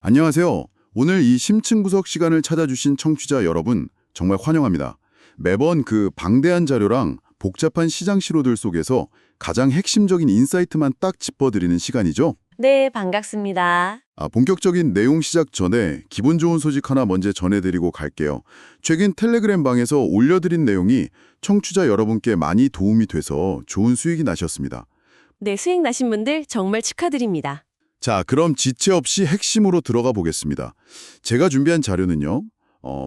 안녕하세요. 오늘 이 심층 분석 시간을 찾아주신 청취자 여러분 정말 환영합니다. 매번 그 방대한 자료랑 복잡한 시장 신호들 속에서 가장 핵심적인 인사이트만 딱 짚어드리는 시간이죠. 네, 반갑습니다. 본격적인 내용 시작 전에 기분 좋은 소식 하나 먼저 전해드리고 갈게요. 최근 텔레그램 방에서 올려드린 내용이 청취자 여러분께 많이 도움이 돼서 좋은 수익이 나셨습니다. 네, 수익 나신 분들 정말 축하드립니다. 자, 그럼 지체 없이 핵심으로 들어가 보겠습니다. 제가 준비한 자료는요.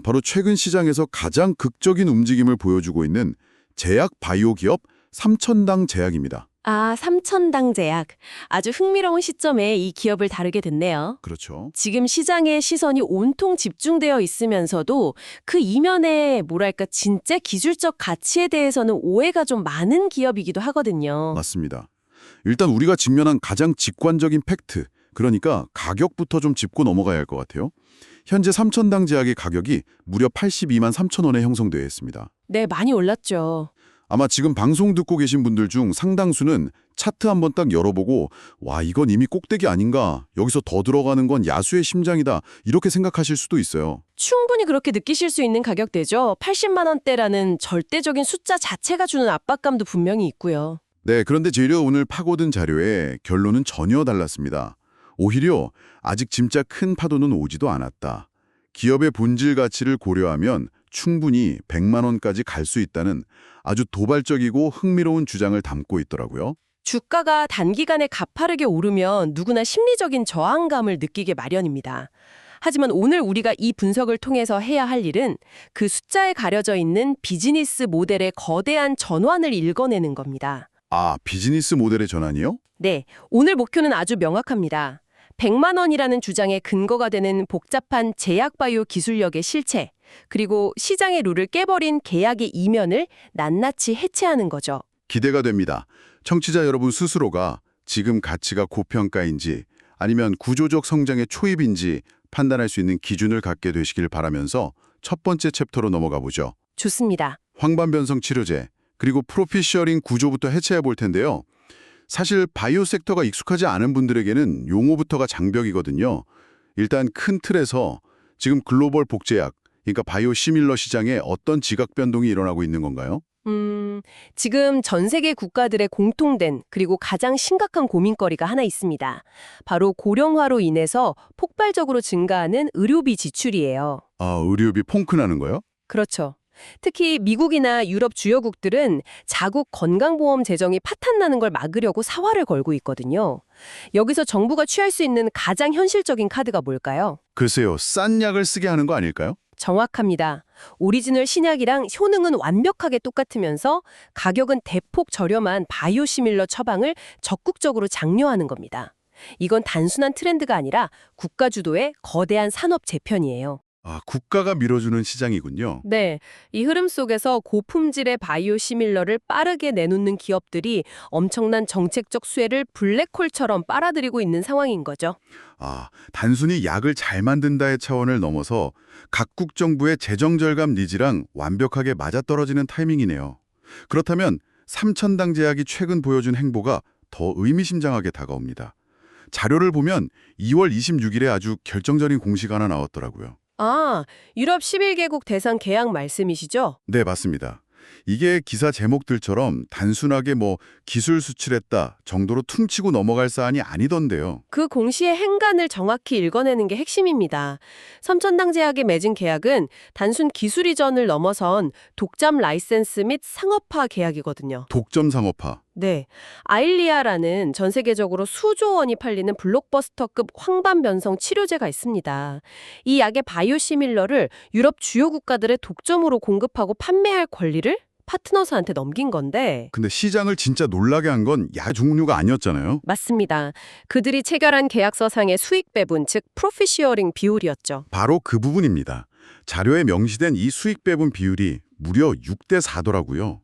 바로 최근 시장에서 가장 극적인 움직임을 보여주고 있는 제약 바이오 기업 삼천당 제약입니다. 아, 삼천당 제약. 아주 흥미로운 시점에 이 기업을 다루게 됐네요. 그렇죠. 지금 시장의 시선이 온통 집중되어 있으면서도 그 이면에 뭐랄까 진짜 기술적 가치에 대해서는 오해가 좀 많은 기업이기도 하거든요. 맞습니다. 일단 우리가 직면한 가장 직관적인 팩트, 그러니까 가격부터 좀 짚고 넘어가야 할 것 같아요. 현재 삼천당 제약의 가격이 무려 82만 3천 원에 형성되어 있습니다. 네, 많이 올랐죠. 아마 지금 방송 듣고 계신 분들 중 상당수는 차트 한번 딱 열어보고 와, 이건 이미 꼭대기 아닌가, 여기서 더 들어가는 건 야수의 심장이다, 이렇게 생각하실 수도 있어요. 충분히 그렇게 느끼실 수 있는 가격대죠. 80만 원대라는 절대적인 숫자 자체가 주는 압박감도 분명히 있고요. 네, 그런데 저희가 오늘 파고든 자료의 결론은 전혀 달랐습니다. 오히려 아직 진짜 큰 파도는 오지도 않았다. 기업의 본질 가치를 고려하면 충분히 100만 원까지 갈 수 있다는 아주 도발적이고 흥미로운 주장을 담고 있더라고요. 주가가 단기간에 가파르게 오르면 누구나 심리적인 저항감을 느끼게 마련입니다. 하지만 오늘 우리가 이 분석을 통해서 해야 할 일은 그 숫자에 가려져 있는 비즈니스 모델의 거대한 전환을 읽어내는 겁니다. 아, 비즈니스 모델의 전환이요? 네, 오늘 목표는 아주 명확합니다. 100만 원이라는 주장에 근거가 되는 복잡한 제약바이오 기술력의 실체, 그리고 시장의 룰을 깨버린 계약의 이면을 낱낱이 해체하는 거죠. 기대가 됩니다. 청취자 여러분 스스로가 지금 가치가 고평가인지 아니면 구조적 성장의 초입인지 판단할 수 있는 기준을 갖게 되시길 바라면서 첫 번째 챕터로 넘어가 보죠. 좋습니다. 황반변성 치료제, 그리고 프로핏 셔링 구조부터 해체해 볼 텐데요. 사실 바이오 섹터가 익숙하지 않은 분들에게는 용어부터가 장벽이거든요. 일단 큰 틀에서 지금 글로벌 복제약, 그러니까 바이오 시밀러 시장에 어떤 지각 변동이 일어나고 있는 건가요? 지금 전 세계 국가들의 공통된 그리고 가장 심각한 고민거리가 하나 있습니다. 바로 고령화로 인해서 폭발적으로 증가하는 의료비 지출이에요. 아, 의료비 펑크나는 거요? 그렇죠. 특히 미국이나 유럽 주요국들은 자국 건강보험 재정이 파탄나는 걸 막으려고 사활을 걸고 있거든요. 여기서 정부가 취할 수 있는 가장 현실적인 카드가 뭘까요? 글쎄요, 싼 약을 쓰게 하는 거 아닐까요? 정확합니다. 오리지널 신약이랑 효능은 완벽하게 똑같으면서 가격은 대폭 저렴한 바이오시밀러 처방을 적극적으로 장려하는 겁니다. 이건 단순한 트렌드가 아니라 국가 주도의 거대한 산업 재편이에요. 아, 국가가 밀어주는 시장이군요. 네, 이 흐름 속에서 고품질의 바이오시밀러를 빠르게 내놓는 기업들이 엄청난 정책적 수혜를 블랙홀처럼 빨아들이고 있는 상황인 거죠. 아, 단순히 약을 잘 만든다의 차원을 넘어서 각국 정부의 재정 절감 니즈랑 완벽하게 맞아떨어지는 타이밍이네요. 그렇다면 삼천당 제약이 최근 보여준 행보가 더 의미심장하게 다가옵니다. 자료를 보면 2월 26일에 아주 결정적인 공식 하나 나왔더라고요. 아, 유럽 11개국 대상 계약 말씀이시죠? 네, 맞습니다. 이게 기사 제목들처럼 단순하게 기술 수출했다 정도로 퉁치고 넘어갈 사안이 아니던데요. 그 공시의 행간을 정확히 읽어내는 게 핵심입니다. 삼천당 제약에 맺은 계약은 단순 기술 이전을 넘어선 독점 라이센스 및 상업화 계약이거든요. 독점 상업화. 네, 아일리아라는 전 세계적으로 수조 원이 팔리는 블록버스터급 황반변성 치료제가 있습니다. 이 약의 바이오시밀러를 유럽 주요 국가들의 독점으로 공급하고 판매할 권리를 파트너사한테 넘긴 건데 근데 시장을 진짜 놀라게 한 건 약 종류가 아니었잖아요. 맞습니다. 그들이 체결한 계약서상의 수익 배분, 즉 프로핏 쉐어링 비율이었죠. 바로 그 부분입니다. 자료에 명시된 이 수익 배분 비율이 무려 6대 4더라고요.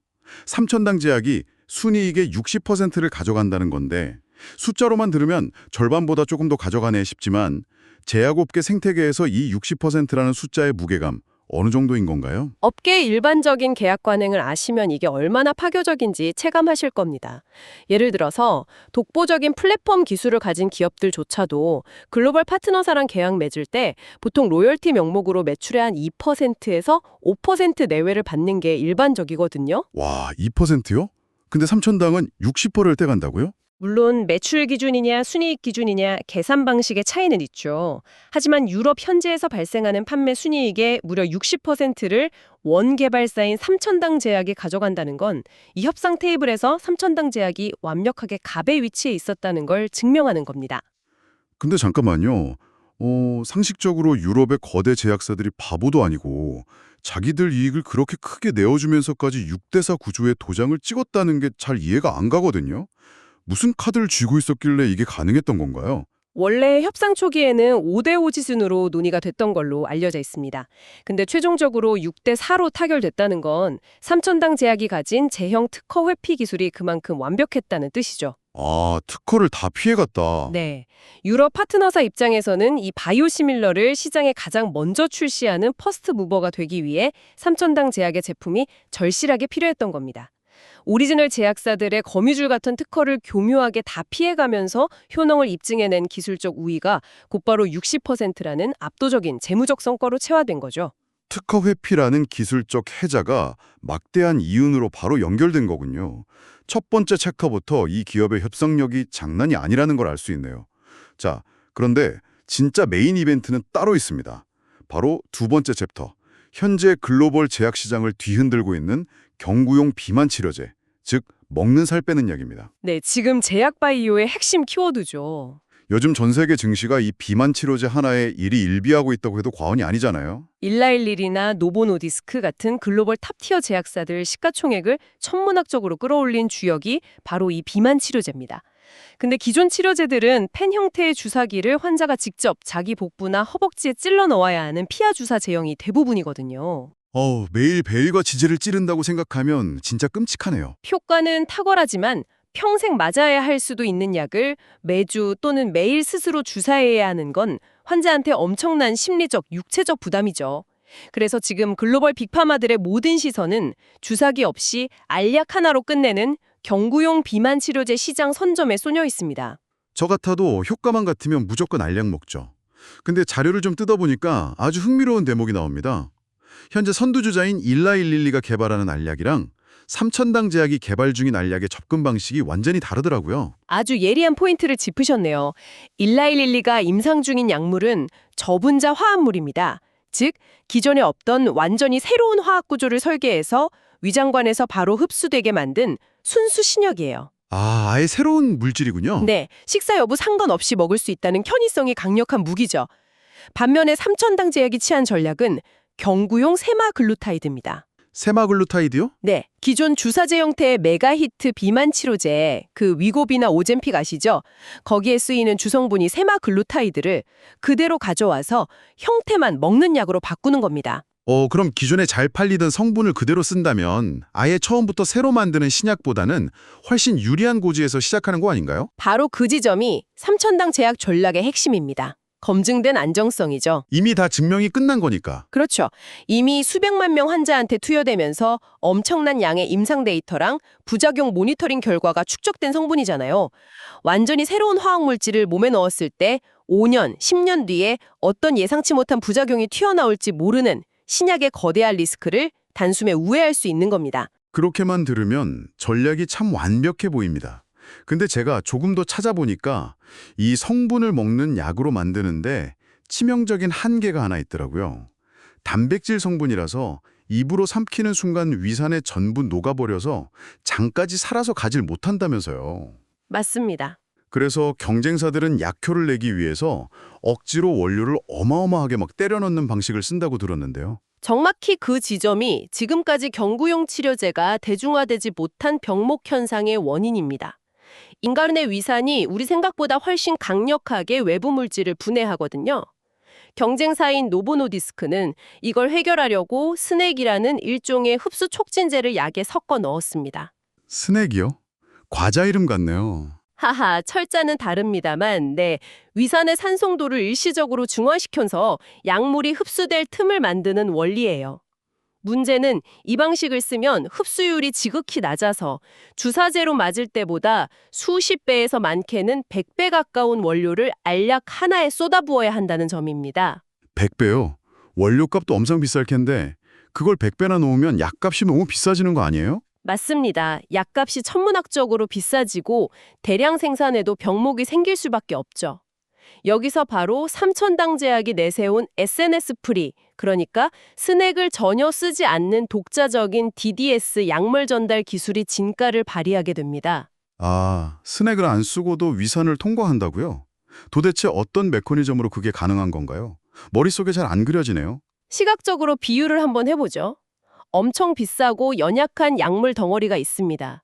삼천당 제약이 순이익의 60%를 가져간다는 건데 숫자로만 들으면 절반보다 조금 더 가져가네 싶지만 제약업계 생태계에서 이 60%라는 숫자의 무게감 어느 정도인 건가요? 업계의 일반적인 계약 관행을 아시면 이게 얼마나 파교적인지 체감하실 겁니다. 예를 들어서 독보적인 플랫폼 기술을 가진 기업들조차도 글로벌 파트너사랑 계약 맺을 때 보통 로열티 명목으로 매출의 한 2%에서 5% 내외를 받는 게 일반적이거든요. 와, 2%요? 근데 삼천당은 60%를 떼간다고요? 물론 매출 기준이냐 순이익 기준이냐 계산 방식의 차이는 있죠. 하지만 유럽 현지에서 발생하는 판매 순이익의 무려 60%를 원 개발사인 삼천당 제약이 가져간다는 건 이 협상 테이블에서 삼천당 제약이 완벽하게 갑의 위치에 있었다는 걸 증명하는 겁니다. 근데 잠깐만요. 상식적으로 유럽의 거대 제약사들이 바보도 아니고 자기들 이익을 그렇게 크게 내어주면서까지 6대4 구조의 도장을 찍었다는 게 잘 이해가 안 가거든요. 무슨 카드를 쥐고 있었길래 이게 가능했던 건가요? 원래 협상 초기에는 5대5 지순으로 논의가 됐던 걸로 알려져 있습니다. 근데 최종적으로 6대4로 타결됐다는 건 삼천당 제약이 가진 제형 특허 회피 기술이 그만큼 완벽했다는 뜻이죠. 아, 특허를 다 피해갔다. 네. 유럽 파트너사 입장에서는 이 바이오시밀러를 시장에 가장 먼저 출시하는 퍼스트 무버가 되기 위해 삼천당 제약의 제품이 절실하게 필요했던 겁니다. 오리지널 제약사들의 거미줄 같은 특허를 교묘하게 다 피해가면서 효능을 입증해낸 기술적 우위가 곧바로 60%라는 압도적인 재무적 성과로 체화된 거죠. 특허 회피라는 기술적 해자가 막대한 이윤으로 바로 연결된 거군요. 첫 번째 챕터부터 이 기업의 협상력이 장난이 아니라는 걸 알 수 있네요. 자, 그런데 진짜 메인 이벤트는 따로 있습니다. 바로 두 번째 챕터. 현재 글로벌 제약 시장을 뒤흔들고 있는 경구용 비만 치료제, 즉 먹는 살 빼는 약입니다. 네, 지금 제약 바이오의 핵심 키워드죠. 요즘 전 세계 증시가 이 비만 치료제 하나에 일희일비하고 있다고 해도 과언이 아니잖아요. 일라일릴이나 노보노디스크 같은 글로벌 탑티어 제약사들 시가총액을 천문학적으로 끌어올린 주역이 바로 이 비만 치료제입니다. 근데 기존 치료제들은 펜 형태의 주사기를 환자가 직접 자기 복부나 허벅지에 찔러 넣어야 하는 피하 주사 제형이 대부분이거든요. 매일 베일과 지지를 찌른다고 생각하면 진짜 끔찍하네요. 효과는 탁월하지만 평생 맞아야 할 수도 있는 약을 매주 또는 매일 스스로 주사해야 하는 건 환자한테 엄청난 심리적, 육체적 부담이죠. 그래서 지금 글로벌 빅파마들의 모든 시선은 주사기 없이 알약 하나로 끝내는 경구용 비만 치료제 시장 선점에 쏠려 있습니다. 저 같아도 효과만 같으면 무조건 알약 먹죠. 근데 자료를 좀 뜯어보니까 아주 흥미로운 대목이 나옵니다. 현재 선두주자인 일라일릴리가 개발하는 알약이랑 삼천당 제약이 개발 중인 알약의 접근 방식이 완전히 다르더라고요. 아주 예리한 포인트를 짚으셨네요. 일라일릴리가 임상 중인 약물은 저분자 화합물입니다. 즉, 기존에 없던 완전히 새로운 화학 구조를 설계해서 위장관에서 바로 흡수되게 만든 순수 신약이에요. 아예 새로운 물질이군요. 네, 식사 여부 상관없이 먹을 수 있다는 편의성이 강력한 무기죠. 반면에 삼천당 제약이 취한 전략은 경구용 세마글루타이드입니다. 세마글루타이드요? 네, 기존 주사제 형태의 메가히트 비만 치료제, 그 위고비나 오젬픽 아시죠? 거기에 쓰이는 주성분이 세마글루타이드를 그대로 가져와서 형태만 먹는 약으로 바꾸는 겁니다. 그럼 기존에 잘 팔리던 성분을 그대로 쓴다면 아예 처음부터 새로 만드는 신약보다는 훨씬 유리한 고지에서 시작하는 거 아닌가요? 바로 그 지점이 삼천당 제약 전략의 핵심입니다. 검증된 안정성이죠. 이미 다 증명이 끝난 거니까. 그렇죠. 이미 수백만 명 환자한테 투여되면서 엄청난 양의 임상 데이터랑 부작용 모니터링 결과가 축적된 성분이잖아요. 완전히 새로운 화학물질을 몸에 넣었을 때 5년, 10년 뒤에 어떤 예상치 못한 부작용이 튀어나올지 모르는 신약의 거대한 리스크를 단숨에 우회할 수 있는 겁니다. 그렇게만 들으면 전략이 참 완벽해 보입니다. 근데 제가 조금 더 찾아보니까 이 성분을 먹는 약으로 만드는데 치명적인 한계가 하나 있더라고요. 단백질 성분이라서 입으로 삼키는 순간 위산에 전부 녹아버려서 장까지 살아서 가질 못한다면서요. 맞습니다. 그래서 경쟁사들은 약효를 내기 위해서 억지로 원료를 어마어마하게 막 때려 넣는 방식을 쓴다고 들었는데요. 정확히 그 지점이 지금까지 경구용 치료제가 대중화되지 못한 병목 현상의 원인입니다. 인간의 위산이 우리 생각보다 훨씬 강력하게 외부 물질을 분해하거든요. 경쟁사인 노보노디스크는 이걸 해결하려고 스낵이라는 일종의 흡수 촉진제를 약에 섞어 넣었습니다. 스낵이요? 과자 이름 같네요. 하하, 철자는 다릅니다만, 네, 위산의 산송도를 일시적으로 중화시켜서 약물이 흡수될 틈을 만드는 원리예요. 문제는 이 방식을 쓰면 흡수율이 지극히 낮아서 주사제로 맞을 때보다 수십 배에서 많게는 100배 가까운 원료를 알약 하나에 쏟아부어야 한다는 점입니다. 100배요? 원료값도 엄청 비쌀 텐데 그걸 100배나 놓으면 약값이 너무 비싸지는 거 아니에요? 맞습니다. 약값이 천문학적으로 비싸지고 대량 생산에도 병목이 생길 수밖에 없죠. 여기서 바로 삼천당 제약이 내세운 SNS 프리, 그러니까 스낵을 전혀 쓰지 않는 독자적인 DDS 약물 전달 기술이 진가를 발휘하게 됩니다. 아, 스낵을 안 쓰고도 위산을 통과한다고요? 도대체 어떤 메커니즘으로 그게 가능한 건가요? 머릿속에 잘 안 그려지네요. 시각적으로 비유를 한번 해보죠. 엄청 비싸고 연약한 약물 덩어리가 있습니다.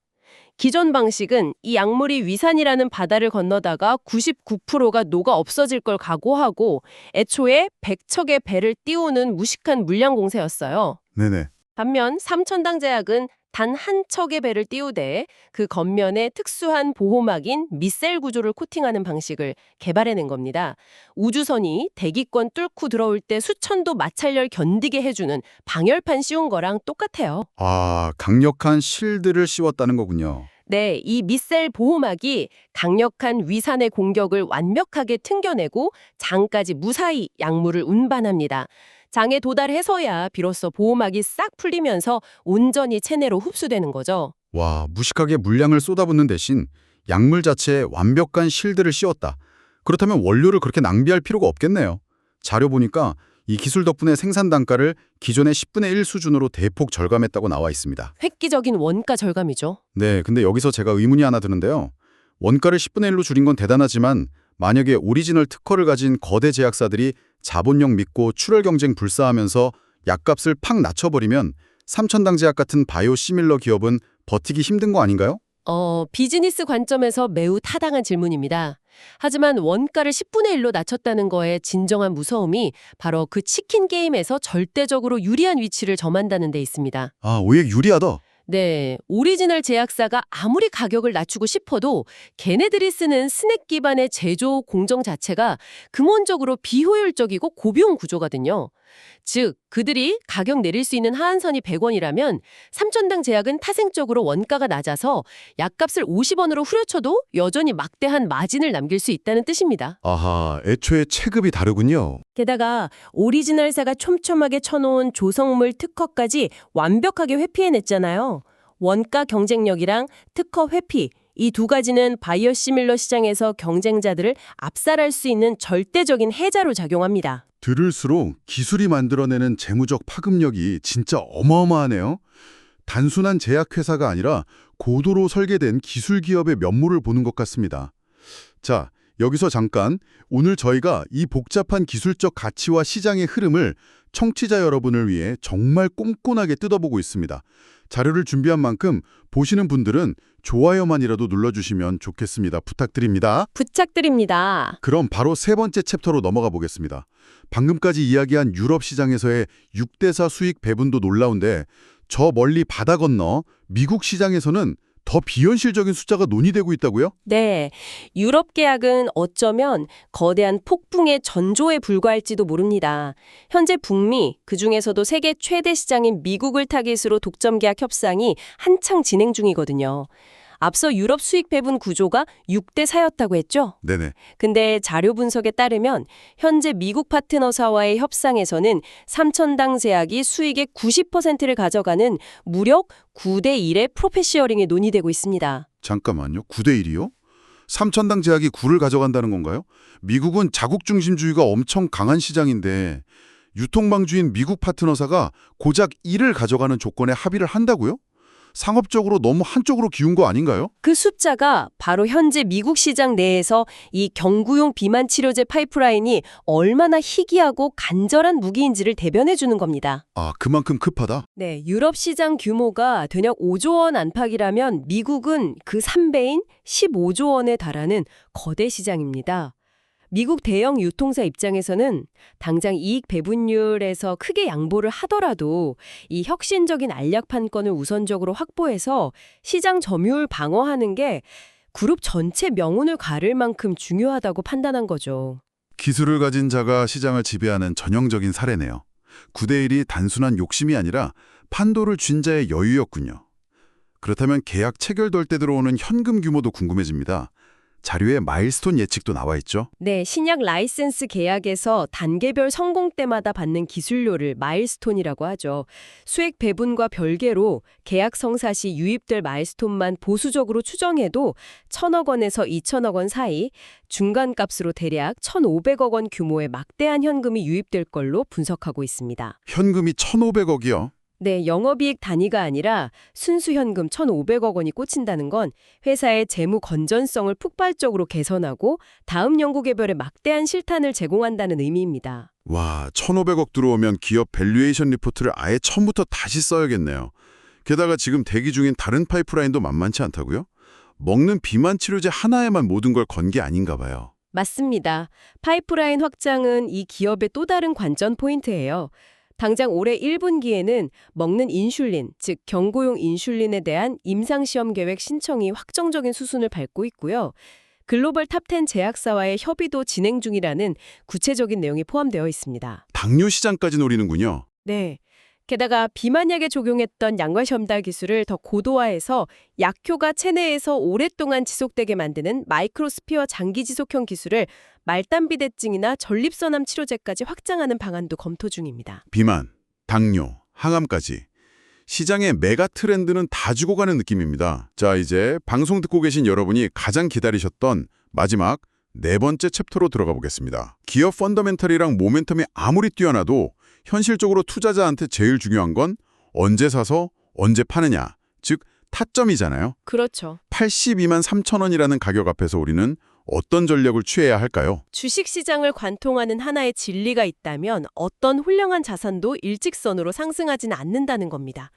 기존 방식은 이 약물이 위산이라는 바다를 건너다가 99%가 녹아 없어질 걸 각오하고 애초에 100척의 배를 띄우는 무식한 물량 공세였어요. 네네. 반면 삼천당 제약은 단 한 척의 배를 띄우되 그 겉면에 특수한 보호막인 미셀 구조를 코팅하는 방식을 개발해낸 겁니다. 우주선이 대기권 뚫고 들어올 때 수천도 마찰열 견디게 해주는 방열판 씌운 거랑 똑같아요. 아, 강력한 실드를 씌웠다는 거군요. 네, 이 미셀 보호막이 강력한 위산의 공격을 완벽하게 튕겨내고 장까지 무사히 약물을 운반합니다. 장에 도달해서야 비로소 보호막이 싹 풀리면서 온전히 체내로 흡수되는 거죠. 와, 무식하게 물량을 쏟아붓는 대신 약물 자체에 완벽한 실드를 씌웠다. 그렇다면 원료를 그렇게 낭비할 필요가 없겠네요. 자료 보니까 이 기술 덕분에 생산 단가를 기존의 10분의 1 수준으로 대폭 절감했다고 나와 있습니다. 획기적인 원가 절감이죠. 네, 근데 여기서 제가 의문이 하나 드는데요. 원가를 10분의 1로 줄인 건 대단하지만 만약에 오리지널 특허를 가진 거대 제약사들이 자본력 믿고 출혈 경쟁 불사하면서 약값을 팍 낮춰버리면 삼천당 제약 같은 바이오 시밀러 기업은 버티기 힘든 거 아닌가요? 비즈니스 관점에서 매우 타당한 질문입니다. 하지만 원가를 10분의 1로 낮췄다는 거에 진정한 무서움이 바로 그 치킨 게임에서 절대적으로 유리한 위치를 점한다는 데 있습니다. 아, 오히려 유리하다. 네, 오리지널 제약사가 아무리 가격을 낮추고 싶어도 걔네들이 쓰는 스낵 기반의 제조 공정 자체가 근원적으로 비효율적이고 고비용 구조거든요. 즉, 그들이 가격 내릴 수 있는 하한선이 100원이라면 삼천당 제약은 타생적으로 원가가 낮아서 약값을 50원으로 후려쳐도 여전히 막대한 마진을 남길 수 있다는 뜻입니다. 아하, 애초에 체급이 다르군요. 게다가 오리지널사가 촘촘하게 쳐놓은 조성물 특허까지 완벽하게 회피해냈잖아요. 원가 경쟁력이랑 특허 회피, 이 두 가지는 바이오시밀러 시장에서 경쟁자들을 압살할 수 있는 절대적인 해자로 작용합니다. 들을수록 기술이 만들어내는 재무적 파급력이 진짜 어마어마하네요. 단순한 제약회사가 아니라 고도로 설계된 기술 기업의 면모를 보는 것 같습니다. 자, 여기서 잠깐 오늘 저희가 이 복잡한 기술적 가치와 시장의 흐름을 청취자 여러분을 위해 정말 꼼꼼하게 뜯어보고 있습니다. 자료를 준비한 만큼 보시는 분들은 좋아요만이라도 눌러주시면 좋겠습니다. 부탁드립니다. 부탁드립니다. 그럼 바로 세 번째 챕터로 넘어가 보겠습니다. 방금까지 이야기한 유럽 시장에서의 6대4 수익 배분도 놀라운데 저 멀리 바다 건너 미국 시장에서는 더 비현실적인 숫자가 논의되고 있다고요? 네, 유럽 계약은 어쩌면 거대한 폭풍의 전조에 불과할지도 모릅니다. 현재 북미, 그중에서도 세계 최대 시장인 미국을 타깃으로 독점 계약 협상이 한창 진행 중이거든요. 앞서 유럽 수익 배분 구조가 6대4였다고 했죠? 네네. 근데 자료 분석에 따르면 현재 미국 파트너사와의 협상에서는 삼천당 제약이 수익의 90%를 가져가는 무려 9대1의 프로핏 쉐어링이 논의되고 있습니다. 잠깐만요. 9대1이요? 삼천당 제약이 9를 가져간다는 건가요? 미국은 자국 중심주의가 엄청 강한 시장인데 유통망주인 미국 파트너사가 고작 1을 가져가는 조건에 합의를 한다고요? 상업적으로 너무 한쪽으로 기운 거 아닌가요? 그 숫자가 바로 현재 미국 시장 내에서 이 경구용 비만 치료제 파이프라인이 얼마나 희귀하고 간절한 무기인지를 대변해 주는 겁니다. 아, 그만큼 급하다? 네, 유럽 시장 규모가 대략 5조 원 안팎이라면 미국은 그 3배인 15조 원에 달하는 거대 시장입니다. 미국 대형 유통사 입장에서는 당장 이익 배분율에서 크게 양보를 하더라도 이 혁신적인 알약 판권을 우선적으로 확보해서 시장 점유율 방어하는 게 그룹 전체 명운을 가를 만큼 중요하다고 판단한 거죠. 기술을 가진 자가 시장을 지배하는 전형적인 사례네요. 9대1이 단순한 욕심이 아니라 판도를 쥔 자의 여유였군요. 그렇다면 계약 체결될 때 들어오는 현금 규모도 궁금해집니다. 자료에 마일스톤 예측도 나와 있죠. 네, 신약 라이센스 계약에서 단계별 성공 때마다 받는 기술료를 마일스톤이라고 하죠. 수익 배분과 별개로 계약 성사 시 유입될 마일스톤만 보수적으로 추정해도 1,000억 원에서 2,000억 원 사이, 중간값으로 대략 1,500억 원 규모의 막대한 현금이 유입될 걸로 분석하고 있습니다. 현금이 1,500억이요. 네, 영업이익 단위가 아니라 순수 현금 1,500억 원이 꽂힌다는 건 회사의 재무 건전성을 폭발적으로 개선하고 다음 연구 개발에 막대한 실탄을 제공한다는 의미입니다. 와, 1,500억 들어오면 기업 밸류에이션 리포트를 아예 처음부터 다시 써야겠네요. 게다가 지금 대기 중인 다른 파이프라인도 만만치 않다고요? 먹는 비만 치료제 하나에만 모든 걸 건 게 아닌가 봐요. 맞습니다. 파이프라인 확장은 이 기업의 또 다른 관전 포인트예요. 당장 올해 1분기에는 먹는 인슐린, 즉 경구용 인슐린에 대한 임상시험 계획 신청이 확정적인 수순을 밟고 있고요. 글로벌 탑10 제약사와의 협의도 진행 중이라는 구체적인 내용이 포함되어 있습니다. 당뇨 시장까지 노리는군요. 네. 게다가 비만약에 적용했던 양과시험달 기술을 더 고도화해서 약효가 체내에서 오랫동안 지속되게 만드는 마이크로스피어 장기지속형 기술을 말단비대증이나 전립선암 치료제까지 확장하는 방안도 검토 중입니다. 비만, 당뇨, 항암까지. 시장의 메가 트렌드는 다 주고 가는 느낌입니다. 자, 이제 방송 듣고 계신 여러분이 가장 기다리셨던 마지막 네 번째 챕터로 들어가 보겠습니다. 기업 펀더멘털이랑 모멘텀이 아무리 뛰어나도 현실적으로 투자자한테 제일 중요한 건 언제 사서 언제 파느냐, 즉 타점이잖아요. 그렇죠. 82만 3천 원이라는 가격 앞에서 우리는 어떤 전략을 취해야 할까요? 주식시장을 관통하는 하나의 진리가 있다면 어떤 훌륭한 자산도 일직선으로 상승하지는 않는다는 겁니다.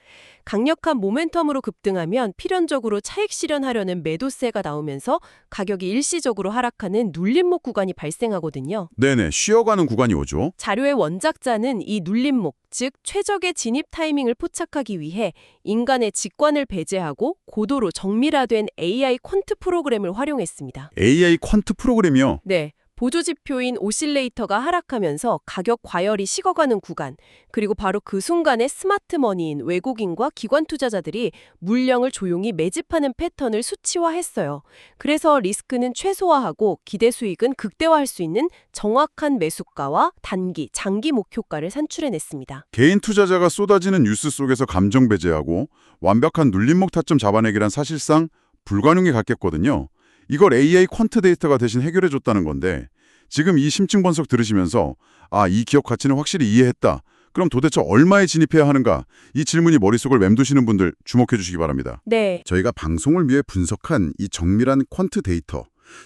강력한 모멘텀으로 급등하면 필연적으로 차익 실현하려는 매도세가 나오면서 가격이 일시적으로 하락하는 눌림목 구간이 발생하거든요. 네네, 쉬어가는 구간이 오죠. 자료의 원작자는 이 눌림목, 즉 최적의 진입 타이밍을 포착하기 위해 인간의 직관을 배제하고 고도로 정밀화된 AI 퀀트 프로그램을 활용했습니다. AI 퀀트 프로그램이요. 네. 보조지표인 오실레이터가 하락하면서 가격 과열이 식어가는 구간, 그리고 바로 그 순간에 스마트머니인 외국인과 기관 투자자들이 물량을 조용히 매집하는 패턴을 수치화했어요. 그래서 리스크는 최소화하고 기대 수익은 극대화할 수 있는 정확한 매수가와 단기, 장기 목표가를 산출해냈습니다. 개인 투자자가 쏟아지는 뉴스 속에서 감정 배제하고 완벽한 눌림목 타점 잡아내기란 사실상 불가능에 가깝거든요. 이걸 AI 퀀트 데이터가 대신 해결해줬다는 건데 지금 이 심층 분석 들으시면서 이 기업 가치는 확실히 이해했다. 그럼 도대체 얼마에 진입해야 하는가? 이 질문이 머릿속을 맴도시는 분들 주목해 주시기 바랍니다. 네. 저희가 방송을 위해 분석한 이 정밀한 퀀트 데이터,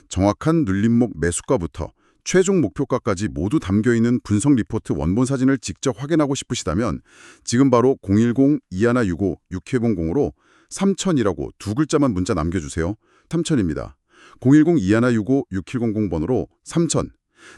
정확한 눌림목 매수가부터 최종 목표가까지 모두 담겨있는 분석 리포트 원본 사진을 직접 확인하고 싶으시다면 지금 바로 010-2165-6700으로 3000이라고 두 글자만 문자 남겨주세요. 3000입니다. 010-2165-6700번으로 3000.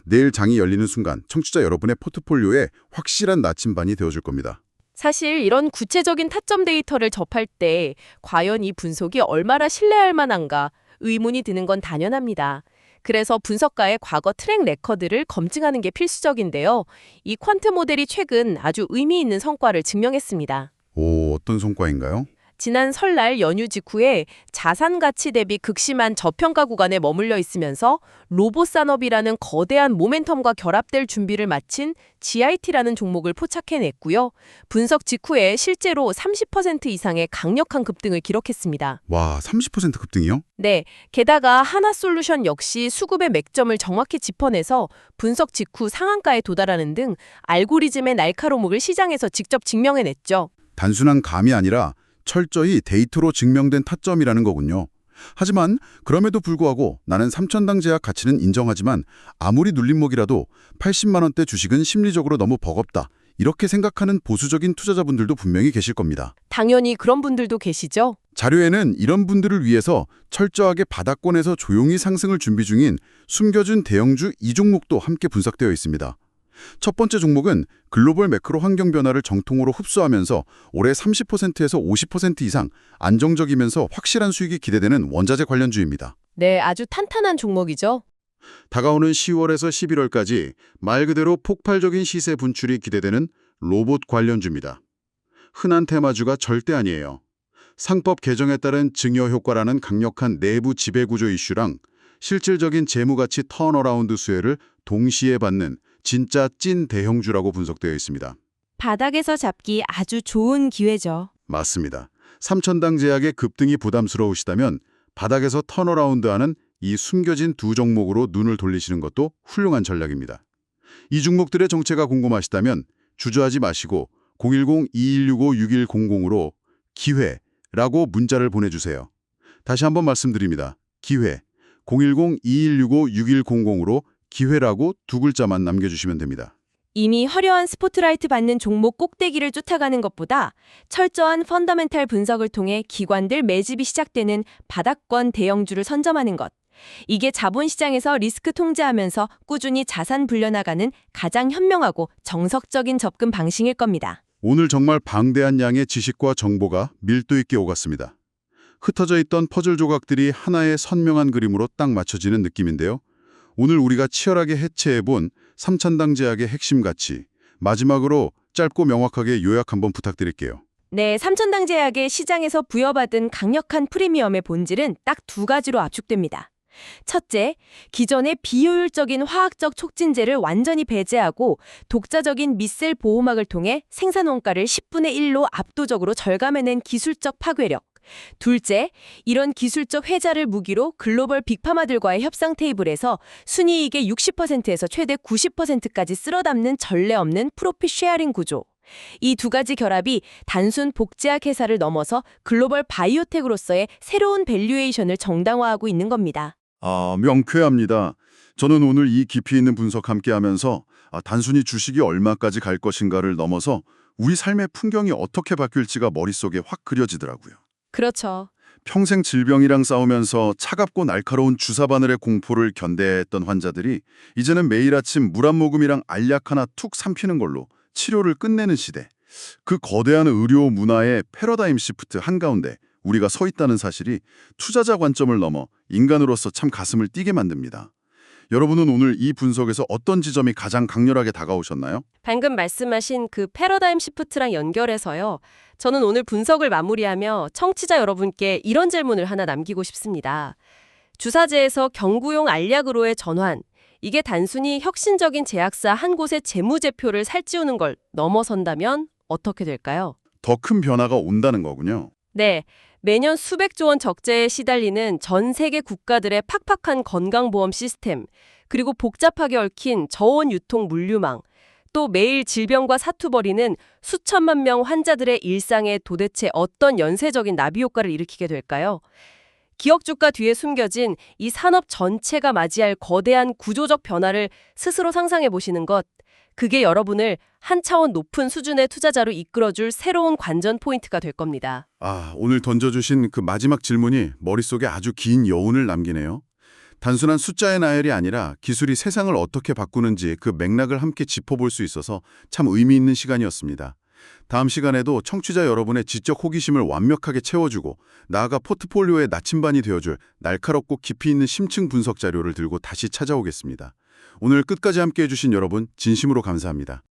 내일 장이 열리는 순간 청취자 여러분의 포트폴리오에 확실한 나침반이 되어줄 겁니다. 사실 이런 구체적인 타점 데이터를 접할 때 과연 이 분석이 얼마나 신뢰할 만한가 의문이 드는 건 당연합니다. 그래서 분석가의 과거 트랙 레코드를 검증하는 게 필수적인데요. 이 퀀트 모델이 최근 아주 의미 있는 성과를 증명했습니다. 오, 어떤 성과인가요? 지난 설날 연휴 직후에 자산 가치 대비 극심한 저평가 구간에 머물러 있으면서 로봇 산업이라는 거대한 모멘텀과 결합될 준비를 마친 GIT라는 종목을 포착해냈고요. 분석 직후에 실제로 30% 이상의 강력한 급등을 기록했습니다. 와, 30% 급등이요? 네, 게다가 하나솔루션 역시 수급의 맥점을 정확히 짚어내서 분석 직후 상한가에 도달하는 등 알고리즘의 날카로움을 시장에서 직접 증명해냈죠. 단순한 감이 아니라 철저히 데이터로 증명된 타점이라는 거군요. 하지만 그럼에도 불구하고 나는 3천당 제약 가치는 인정하지만 아무리 눌림목이라도 80만 원대 주식은 심리적으로 너무 버겁다. 이렇게 생각하는 보수적인 투자자분들도 분명히 계실 겁니다. 당연히 그런 분들도 계시죠? 자료에는 이런 분들을 위해서 철저하게 바닥권에서 조용히 상승을 준비 중인 숨겨진 대형주 2종목도 함께 분석되어 있습니다. 첫 번째 종목은 글로벌 매크로 환경 변화를 정통으로 흡수하면서 올해 30%에서 50% 이상 안정적이면서 확실한 수익이 기대되는 원자재 관련주입니다. 네, 아주 탄탄한 종목이죠. 다가오는 10월에서 11월까지 말 그대로 폭발적인 시세 분출이 기대되는 로봇 관련주입니다. 흔한 테마주가 절대 아니에요. 상법 개정에 따른 증여 효과라는 강력한 내부 지배구조 이슈랑 실질적인 재무가치 턴어라운드 수혜를 동시에 받는 진짜 찐 대형주라고 분석되어 있습니다. 바닥에서 잡기 아주 좋은 기회죠. 맞습니다. 삼천당 제약의 급등이 부담스러우시다면 바닥에서 턴어라운드하는 이 숨겨진 두 종목으로 눈을 돌리시는 것도 훌륭한 전략입니다. 이 종목들의 정체가 궁금하시다면 주저하지 마시고 010-2165-6100으로 기회라고 문자를 보내주세요. 다시 한번 말씀드립니다. 기회 010-2165-6100으로 기회라고 두 글자만 남겨주시면 됩니다. 이미 화려한 스포트라이트 받는 종목 꼭대기를 쫓아가는 것보다 철저한 펀더멘탈 분석을 통해 기관들 매집이 시작되는 바닥권 대형주를 선점하는 것. 이게 자본시장에서 리스크 통제하면서 꾸준히 자산 불려나가는 가장 현명하고 정석적인 접근 방식일 겁니다. 오늘 정말 방대한 양의 지식과 정보가 밀도 있게 오갔습니다. 흩어져 있던 퍼즐 조각들이 하나의 선명한 그림으로 딱 맞춰지는 느낌인데요. 오늘 우리가 치열하게 해체해본 삼천당 제약의 핵심 가치, 마지막으로 짧고 명확하게 요약 한번 부탁드릴게요. 네, 삼천당 제약의 시장에서 부여받은 강력한 프리미엄의 본질은 딱 두 가지로 압축됩니다. 첫째, 기존의 비효율적인 화학적 촉진제를 완전히 배제하고 독자적인 미셀 보호막을 통해 생산 원가를 10분의 1로 압도적으로 절감해낸 기술적 파괴력. 둘째, 이런 기술적 혜자를 무기로 글로벌 빅파마들과의 협상 테이블에서 순이익의 60%에서 최대 90%까지 쓸어담는 전례 없는 프로핏 쉐어링 구조. 이 두 가지 결합이 단순 복제약 회사를 넘어서 글로벌 바이오텍으로서의 새로운 밸류에이션을 정당화하고 있는 겁니다. 명쾌합니다. 저는 오늘 이 깊이 있는 분석 함께하면서 단순히 주식이 얼마까지 갈 것인가를 넘어서 우리 삶의 풍경이 어떻게 바뀔지가 머릿속에 확 그려지더라고요. 그렇죠. 평생 질병이랑 싸우면서 차갑고 날카로운 주사바늘의 공포를 견뎌했던 환자들이 이제는 매일 아침 물 한 모금이랑 알약 하나 툭 삼키는 걸로 치료를 끝내는 시대. 그 거대한 의료 문화의 패러다임 시프트 한가운데 우리가 서 있다는 사실이 투자자 관점을 넘어 인간으로서 참 가슴을 뛰게 만듭니다. 여러분은 오늘 이 분석에서 어떤 지점이 가장 강렬하게 다가오셨나요? 방금 말씀하신 그 패러다임 시프트랑 연결해서요. 저는 오늘 분석을 마무리하며 청취자 여러분께 이런 질문을 하나 남기고 싶습니다. 주사제에서 경구용 알약으로의 전환. 이게 단순히 혁신적인 제약사 한 곳의 재무제표를 살찌우는 걸 넘어선다면 어떻게 될까요? 더 큰 변화가 온다는 거군요. 네, 매년 수백조 원 적재에 시달리는 전 세계 국가들의 팍팍한 건강보험 시스템, 그리고 복잡하게 얽힌 저온 유통 물류망, 또 매일 질병과 사투 벌이는 수천만 명 환자들의 일상에 도대체 어떤 연쇄적인 나비 효과를 일으키게 될까요? 기업 주가 뒤에 숨겨진 이 산업 전체가 맞이할 거대한 구조적 변화를 스스로 상상해 보시는 것, 그게 여러분을 한 차원 높은 수준의 투자자로 이끌어줄 새로운 관전 포인트가 될 겁니다. 오늘 던져주신 그 마지막 질문이 머릿속에 아주 긴 여운을 남기네요. 단순한 숫자의 나열이 아니라 기술이 세상을 어떻게 바꾸는지 그 맥락을 함께 짚어볼 수 있어서 참 의미 있는 시간이었습니다. 다음 시간에도 청취자 여러분의 지적 호기심을 완벽하게 채워주고 나아가 포트폴리오의 나침반이 되어줄 날카롭고 깊이 있는 심층 분석 자료를 들고 다시 찾아오겠습니다. 오늘 끝까지 함께해 주신 여러분 진심으로 감사합니다.